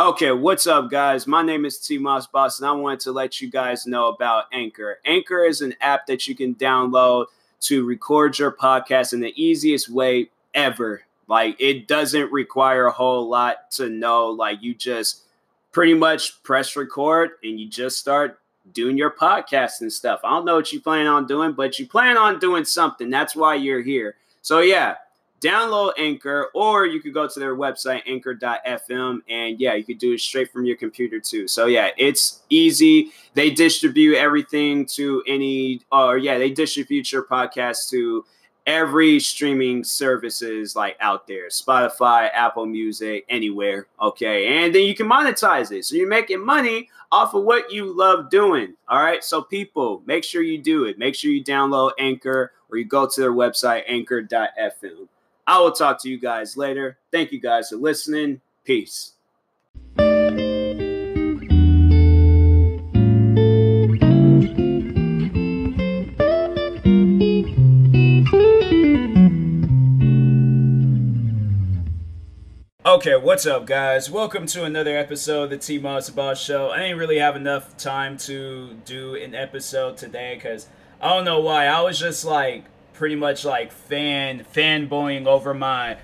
Okay, what's up, guys? My name is TMossBoss, and I wanted to let you guys know about Anchor. Anchor is an app that you can download to record your podcast in the easiest way ever. Like, it doesn't require a whole lot to know. Like, you just pretty much press record and you just start doing your podcast and stuff. I don't know what you plan on doing, but you plan on doing something. That's why you're here. So, yeah. Download Anchor, or you could go to their website, anchor.fm, and yeah, you could do it straight from your computer too. So yeah, it's easy. They distribute everything to they distribute your podcast to every streaming services like out there, Spotify, Apple Music, anywhere. Okay, and then you can monetize it. So you're making money off of what you love doing. All right, so people, make sure you do it. Make sure you download Anchor, or you go to their website, anchor.fm. I will talk to you guys later. Thank you guys for listening. Peace. Okay, what's up, guys? Welcome to another episode of the TMossBoss Show. I didn't really have enough time to do an episode today because I don't know why. I was just pretty much fanboying over my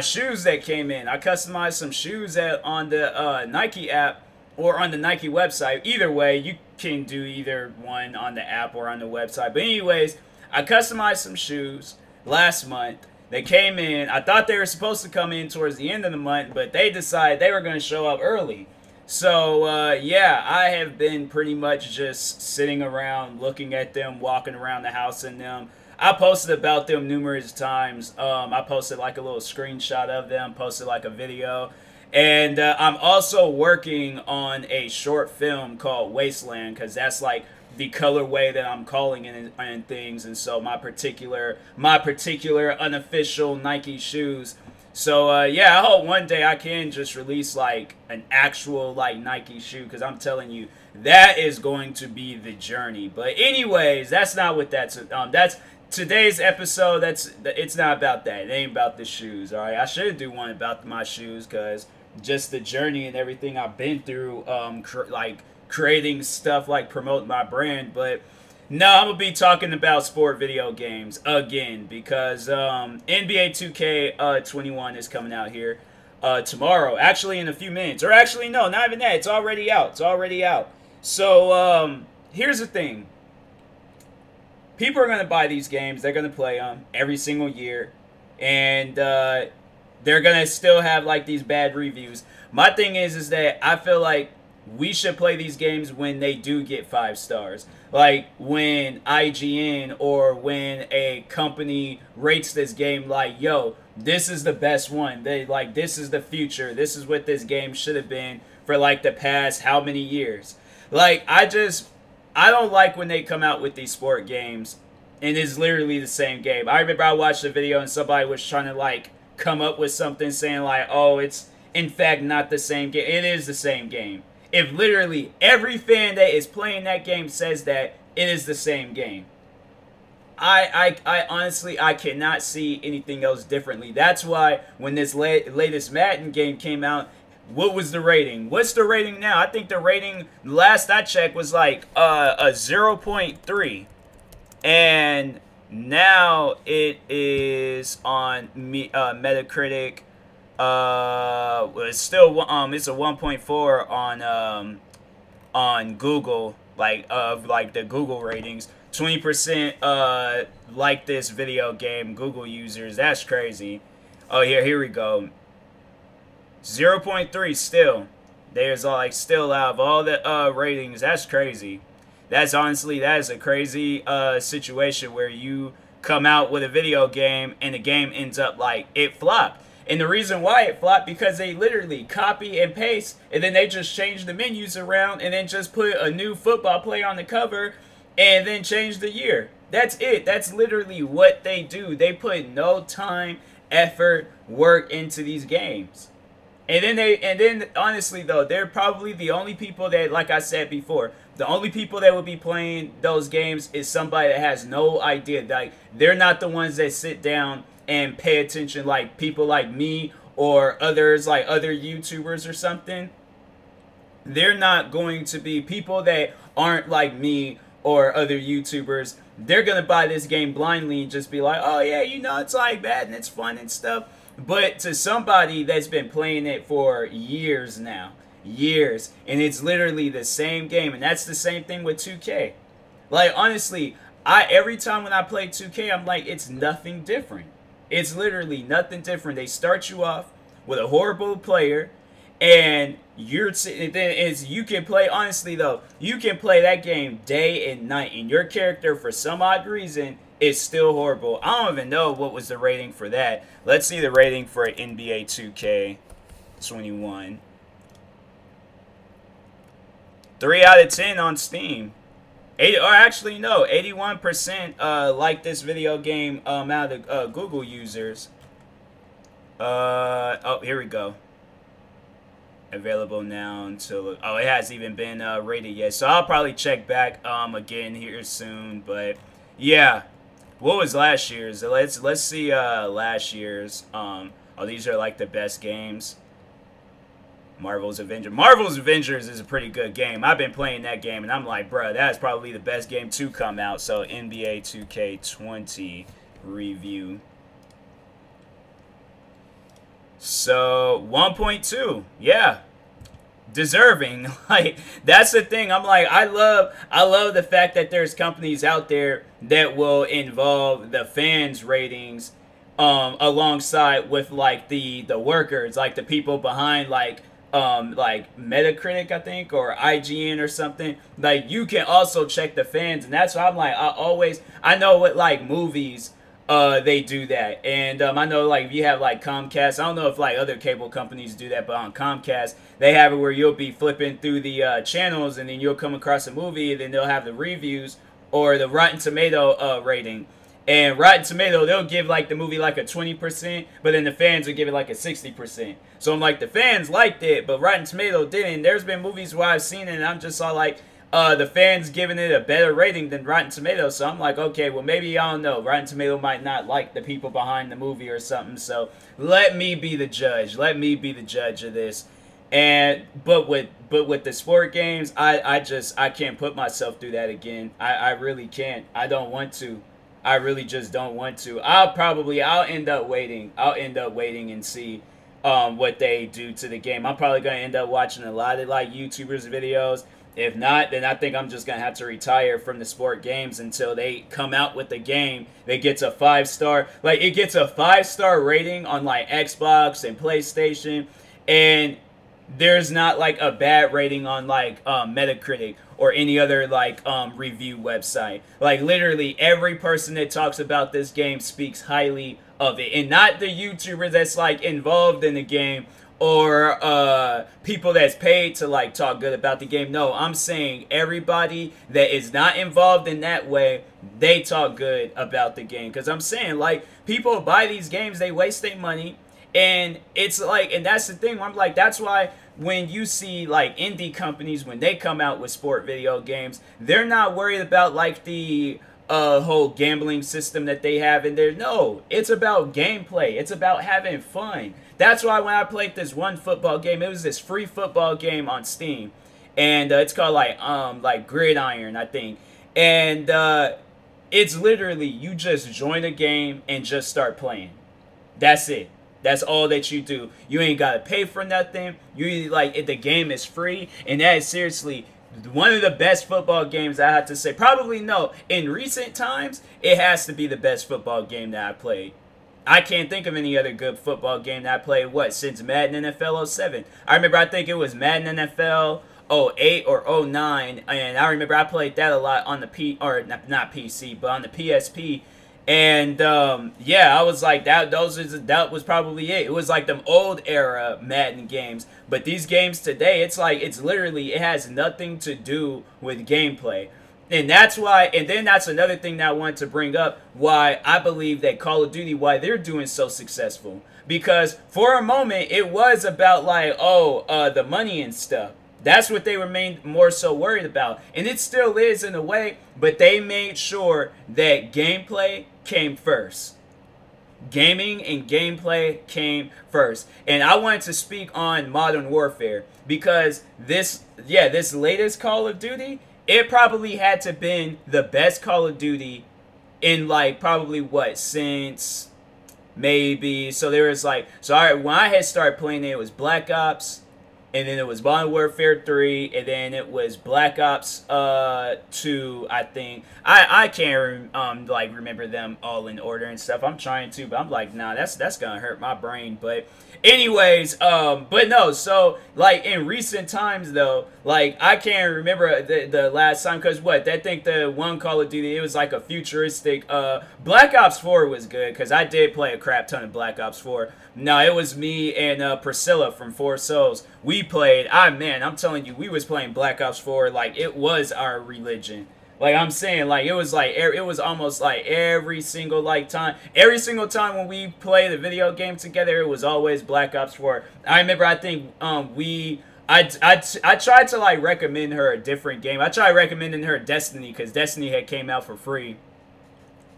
shoes that came in. I customized some shoes on the Nike app or on the Nike website. Either way, you can do either one on the app or on the website. But anyways, I customized some shoes last month. They came in. I thought they were supposed to come in towards the end of the month, but they decided they were going to show up early. So, yeah, I have been pretty much just sitting around looking at them, walking around the house in them. I posted about them numerous times. I posted a little screenshot of them, posted a video. And I'm also working on a short film called Wasteland, because that's the colorway that I'm calling it and things. And so my particular unofficial Nike shoes. So yeah, I hope one day I can just release an actual Nike shoe, because I'm telling you, that is going to be the journey. But anyways, that's not what that's today's episode. It's not about that. It ain't about the shoes. All right, I should do one about my shoes, because just the journey and everything I've been through, creating stuff, promote my brand. But no, I'm gonna be talking about sport video games again, because NBA 2K21 is coming out here tomorrow, actually in a few minutes. Or actually, no, not even that. It's already out. So here's the thing. People are going to buy these games. They're going to play them every single year. And they're going to still have these bad reviews. My thing is that I feel like we should play these games when they do get 5 stars. Like when IGN or when a company rates this game yo, this is the best one. This is the future. This is what this game should have been for the past how many years. I don't like when they come out with these sport games and it's literally the same game. I remember I watched a video and somebody was trying to come up with something saying oh, it's in fact not the same game. It is the same game. If literally every fan that is playing that game says that, it is the same game. I honestly, I cannot see anything else differently. That's why when this latest Madden game came out, what was the rating? What's the rating now? I think the rating, last I checked, was a 0.3. And now it is on Metacritic. It's still it's a 1.4 on Google, the Google ratings. 20% like this video game, Google users. That's crazy. Oh yeah, here we go. 0.3 still. There's still out of all the ratings. That's crazy. That is a crazy situation where you come out with a video game and the game ends up it flopped. And the reason why it flopped, because they literally copy and paste, and then they just change the menus around and then just put a new football player on the cover and then change the year. That's it. That's literally what they do. They put no time, effort, work into these games. And then honestly though, they're probably the only people that, like I said before, the only people that would be playing those games is somebody that has no idea. They're not the ones that sit down and pay attention, people like me or others, other YouTubers or something. they're not going to be people that aren't like me or other YouTubers. They're gonna buy this game blindly and just be like, oh yeah, you know, it's like that and it's fun and stuff. But to somebody that's been playing it for years now, years, and it's literally the same game, and that's the same thing with 2K. Like honestly, I every time when I play 2K, I'm like, it's nothing different. It's literally nothing different. They start you off with a horrible player, and you're sitting. Then is you can play. Honestly though, you can play that game day and night, and your character for some odd reason is still horrible. I don't even know what was the rating for that. Let's see the rating for NBA 2K21. 3 out of 10 on Steam. 80, or actually no, 81% like this video game out of Google users. Oh, here we go. Available now until, oh, it hasn't even been rated yet. So I'll probably check back again here soon. But yeah, what was last year's? Let's see last year's. Oh, these are like the best games. Marvel's Avengers. Marvel's Avengers is a pretty good game. I've been playing that game, and I'm like, bruh, that's probably the best game to come out. So NBA 2K20 review. So 1.2, yeah, deserving. Like that's the thing. I'm like, I love the fact that there's companies out there that will involve the fans' ratings alongside with like the workers, like the people behind like Metacritic, I think, or IGN or something. Like you can also check the fans, and that's why I'm like, I know what like movies they do that, and I know like if you have like Comcast, I don't know if like other cable companies do that, but on Comcast they have it where you'll be flipping through the channels, and then you'll come across a movie, and then they'll have the reviews or the Rotten Tomato rating. And Rotten Tomato, they'll give like the movie like a 20%, but then the fans will give it like a 60%. So I'm like, the fans liked it, but Rotten Tomato didn't. There's been movies where I've seen it, and I'm just all like, the fans giving it a better rating than Rotten Tomato. So I'm like, okay, well maybe, I don't know, Rotten Tomato might not like the people behind the movie or something. So let me be the judge. Let me be the judge of this. And but with the sport games, I can't put myself through that again. I really can't. I don't want to. I really just don't want to. I'll end up waiting. I'll end up waiting and see what they do to the game. I'm probably gonna end up watching a lot of like YouTubers videos. If not, then I think I'm just gonna have to retire from the sport games until they come out with the game that gets a 5-star. Like it gets a 5-star rating on like Xbox and PlayStation, and there's not like a bad rating on like Metacritic or any other like review website. Like literally every person that talks about this game speaks highly of it, and not the YouTuber that's like involved in the game or people that's paid to like talk good about the game. No, I'm saying everybody that is not involved in that way, they talk good about the game. Because I'm saying like people buy these games, they waste their money. And it's like, and that's the thing, I'm like, that's why when you see like indie companies, when they come out with sport video games, they're not worried about like the whole gambling system that they have in there. No, it's about gameplay. It's about having fun. That's why when I played this one football game, it was this free football game on Steam, and it's called like Gridiron, I think. And it's literally you just join a game and just start playing. That's it. That's all that you do. You ain't gotta pay for nothing. You like the game is free, and that is seriously one of the best football games I have to say. Probably no. In recent times, it has to be the best football game that I played. I can't think of any other good football game that I played, since Madden NFL 07. I remember, I think it was Madden NFL 08 or 09, and I remember I played that a lot on the not PC, but on the PSP. And yeah, I was like that was probably it. It was like them old era Madden games. But these games today, it's like it has nothing to do with gameplay. And that's why, and then that's another thing that I wanted to bring up, why I believe that Call of Duty, why they're doing so successful. Because for a moment, it was about like, the money and stuff. That's what they were more so worried about. And it still is in a way, but they made sure that gameplay came first. gaming and gameplay came first. And I wanted to speak on Modern Warfare because this latest Call of Duty, it probably had to been the best Call of Duty in like probably what, since maybe, so there was like, so all right, when I had started playing it, it was Black Ops, and then it was Modern Warfare 3, and then it was Black Ops 2, I think. I can't like remember them all in order and stuff. I'm trying to, but I'm like, nah, that's gonna hurt my brain. But anyways, but no, so like in recent times though, like I can't remember the last time, because what, I think the one Call of Duty, it was like a futuristic, Black Ops 4 was good, because I did play a crap ton of Black Ops 4. No, it was me and Priscilla from Four Souls. We played, man, I'm telling you, we was playing Black Ops 4 like it was our religion. Like I'm saying, like it was almost like every single time when we play the video game together, it was always Black Ops 4. I remember, I think I tried to like recommend her a different game. I tried recommending her Destiny, because Destiny had came out for free.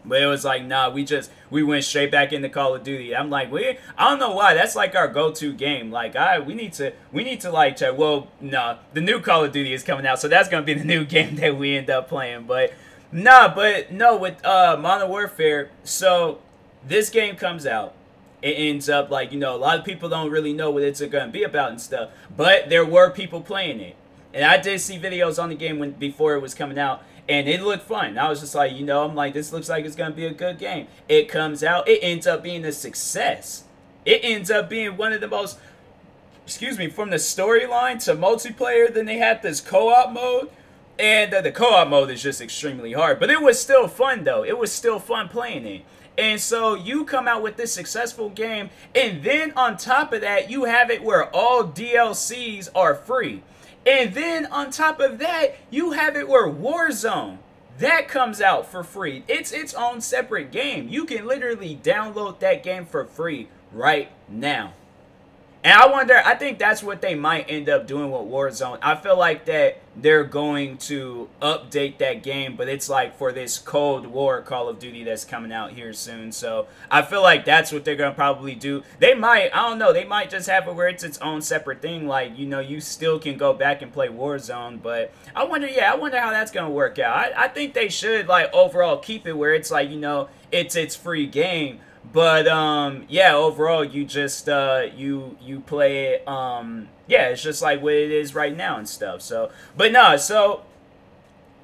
But it was like, nah, we went straight back into Call of Duty. I'm like, I don't know why. That's like our go-to game. Like, we need to like check. Well, nah, the new Call of Duty is coming out, so that's gonna be the new game that we end up playing. But no, with Modern Warfare. So this game comes out. It ends up like, a lot of people don't really know what it's gonna be about and stuff. But there were people playing it, and I did see videos on the game before it was coming out. And it looked fun. I was just like, I'm like, this looks like it's going to be a good game. It comes out. It ends up being a success. It ends up being one of the most, from the storyline to multiplayer. Then they had this co-op mode. And the co-op mode is just extremely hard. But it was still fun, though. It was still fun playing it. And so you come out with this successful game. And then on top of that, you have it where all DLCs are free. And then on top of that, you have it where Warzone, that comes out for free. It's its own separate game. You can literally download that game for free right now. And I think that's what they might end up doing with Warzone. I feel like that they're going to update that game, but it's like for this Cold War Call of Duty that's coming out here soon. So I feel like that's what they're going to probably do. They might, I don't know, they might just have it where it's its own separate thing. Like, you still can go back and play Warzone, but I wonder how that's going to work out. I think they should, like, overall keep it where it's like, it's its free game. But overall you just you play it, it's just like what it is right now and stuff. So but no, so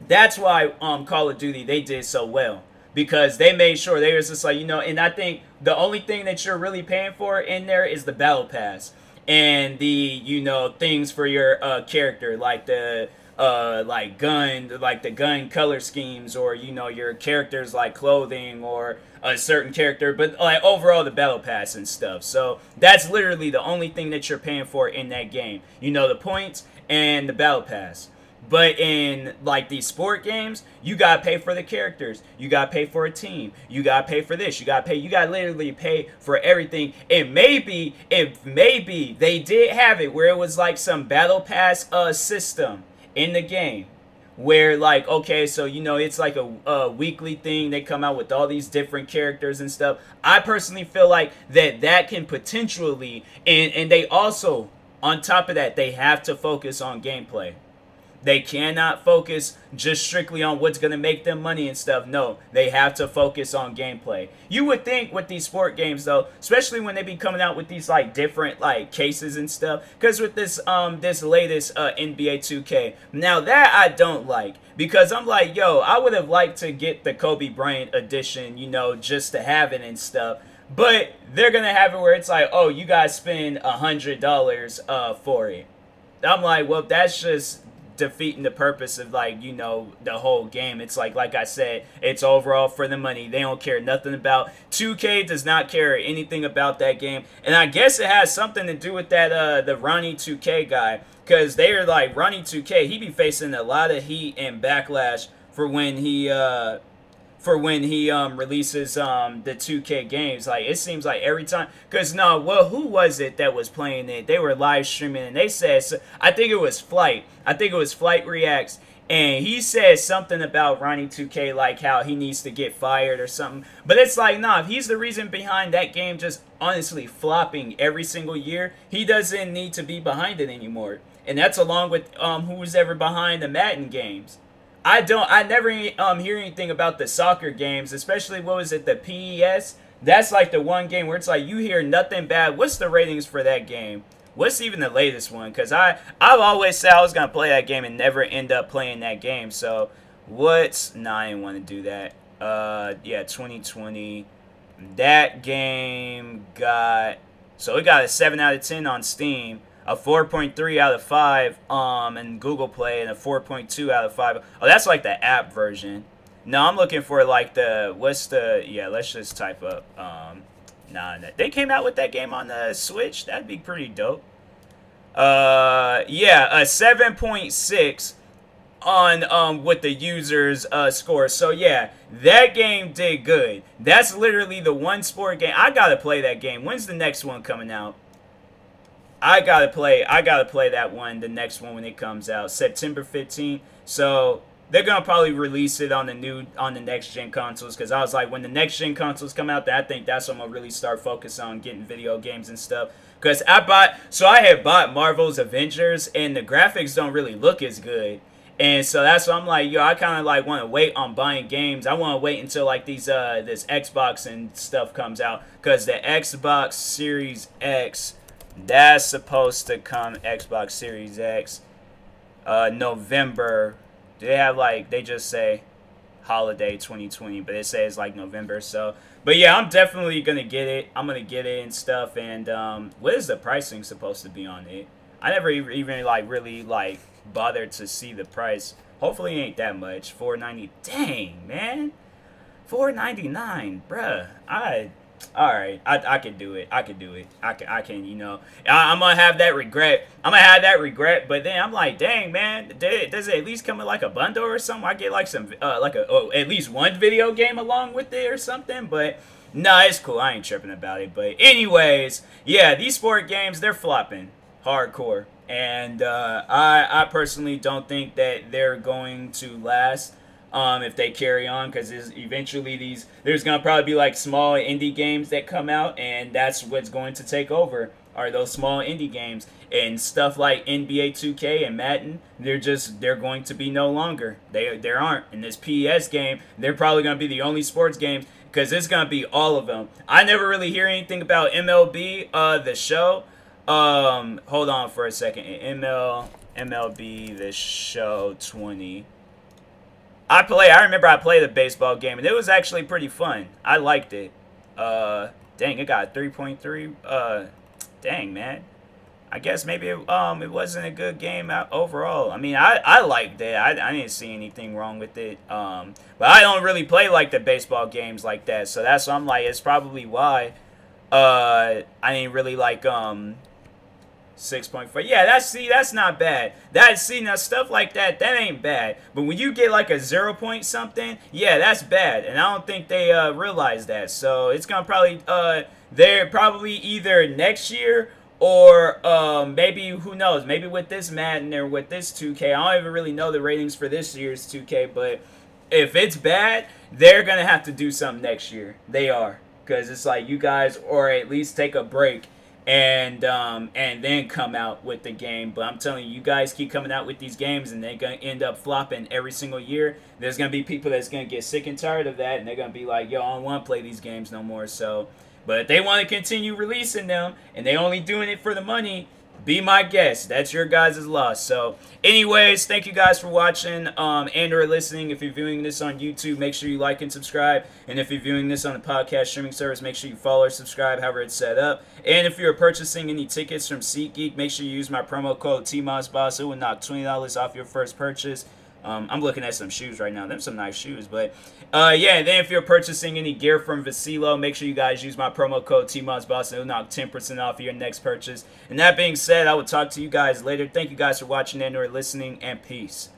that's why Call of Duty, they did so well, because they made sure they was just like, and I think the only thing that you're really paying for in there is the battle pass and the things for your character, like the gun color schemes, or your characters like clothing or a certain character, but like overall the battle pass and stuff. So that's literally the only thing that you're paying for in that game, the points and the battle pass. But in like these sport games, you gotta pay for the characters, you gotta pay for a team, you gotta pay for this, you gotta literally pay for everything. And maybe they did have it where it was like some battle pass system in the game, where like, okay, so it's like a weekly thing. They come out with all these different characters and stuff. I personally feel like that can potentially, and they also, on top of that, they have to focus on gameplay. They cannot focus just strictly on what's going to make them money and stuff. No, they have to focus on gameplay. You would think with these sport games, though, especially when they be coming out with these like different like cases and stuff, because with this this latest NBA 2K, now that I don't like, because I'm like, I would have liked to get the Kobe Bryant edition, just to have it and stuff. But they're going to have it where it's like, oh, you guys spend $100 for it. I'm like, well, that's just defeating the purpose of like the whole game. It's like I said, it's overall for the money. They don't care nothing about 2K, does not care anything about that game. And I guess it has something to do with that the Ronnie 2K guy, because they're like, Ronnie 2K, he be facing a lot of heat and backlash for when he releases the 2K games. Like, it seems like every time, because who was it that was playing it? They were live streaming, and they said, I think it was Flight Reacts, and he said something about Ronnie 2K, like how he needs to get fired or something. But it's like, nah, if he's the reason behind that game just honestly flopping every single year, he doesn't need to be behind it anymore. And that's along with who's ever behind the Madden games. I never hear anything about the soccer games, especially what was it, the PES? That's like the one game where it's like you hear nothing bad. What's the ratings for that game? What's even the latest one? Because I've always said I was going to play that game and never end up playing that game. So what's... Nah, I didn't want to do that. Yeah, 2020. That game got... So it got a 7 out of 10 on Steam. A 4.3 out of 5 in Google Play, and a 4.2 out of 5. Oh, that's like the app version. No, I'm looking for like the... What's the... Yeah, let's just type up... Nah, they came out with that game on the Switch. That'd be pretty dope. Yeah, a 7.6 on with the users score. So yeah, that game did good. That's literally the one sport game. I gotta play that game. When's the next one coming out? I gotta play that one, the next one when it comes out. September 15th. So they're gonna probably release it on the next gen consoles, because I was like, when the next gen consoles come out, I think that's when I'm gonna really start focusing on getting video games and stuff. Because I had bought Marvel's Avengers, and the graphics don't really look as good. And so that's why I'm like, yo, I kind of like want to wait on buying games. I want to wait until like this Xbox and stuff comes out, because the Xbox Series X, that's supposed to come, Xbox Series X, November. They have like, they just say holiday 2020, but it says like November. So, but yeah, I'm definitely gonna get it. I'm gonna get it and stuff. And what is the pricing supposed to be on it? I never even like really like bothered to see the price. Hopefully it ain't that much. $4.90. Dang, man, $4.99, bruh. Alright, I can do it. I can, you know. I'm gonna have that regret. But then I'm like, dang, man, does it at least come with like a bundle or something? I get like some, at least one video game along with it or something. But nah, it's cool. I ain't tripping about it. But anyways, yeah, these sport games, they're flopping hardcore. And I personally don't think that they're going to last. If they carry on, because eventually there's gonna probably be like small indie games that come out, and that's what's going to take over, are those small indie games. And stuff like NBA 2K and Madden, they're going to be no longer. There aren't. In this PES game, they're probably gonna be the only sports games, because it's gonna be all of them. I never really hear anything about MLB the show. Hold on for a second. MLB the show 20. I remember I played a baseball game, and it was actually pretty fun. I liked it. Dang, it got 3.3. Dang, man. I guess maybe it wasn't a good game overall. I mean, I liked it. I didn't see anything wrong with it. But I don't really play like the baseball games like that. So that's why I'm like, it's probably why I didn't really like 6.4. Yeah, that's not bad. Now stuff like that ain't bad. But when you get like a 0 point something, yeah, that's bad. And I don't think they realize that. So it's gonna probably they're probably either next year, or maybe, who knows, maybe with this Madden or with this 2K. I don't even really know the ratings for this year's 2K, but if it's bad, they're gonna have to do something next year. They are, because it's like, you guys, or at least take a break and then come out with the game. But I'm telling you, you guys keep coming out with these games, and they're gonna end up flopping every single year. There's gonna be people that's gonna get sick and tired of that, and they're gonna be like, yo, I don't want to play these games no more. So, but if they want to continue releasing them, and they only doing it for the money, be my guest. That's your guys' loss. So anyways, thank you guys for watching and or listening. If you're viewing this on YouTube, make sure you like and subscribe. And if you're viewing this on a podcast streaming service, make sure you follow or subscribe, however it's set up. And if you're purchasing any tickets from SeatGeek, make sure you use my promo code TMossBoss. It will knock $20 off your first purchase. I'm looking at some shoes right now. Them some nice shoes. But yeah, and then if you're purchasing any gear from Vacilo, make sure you guys use my promo code TMossBoss. It'll knock 10% off your next purchase. And that being said, I will talk to you guys later. Thank you guys for watching and or listening, and peace.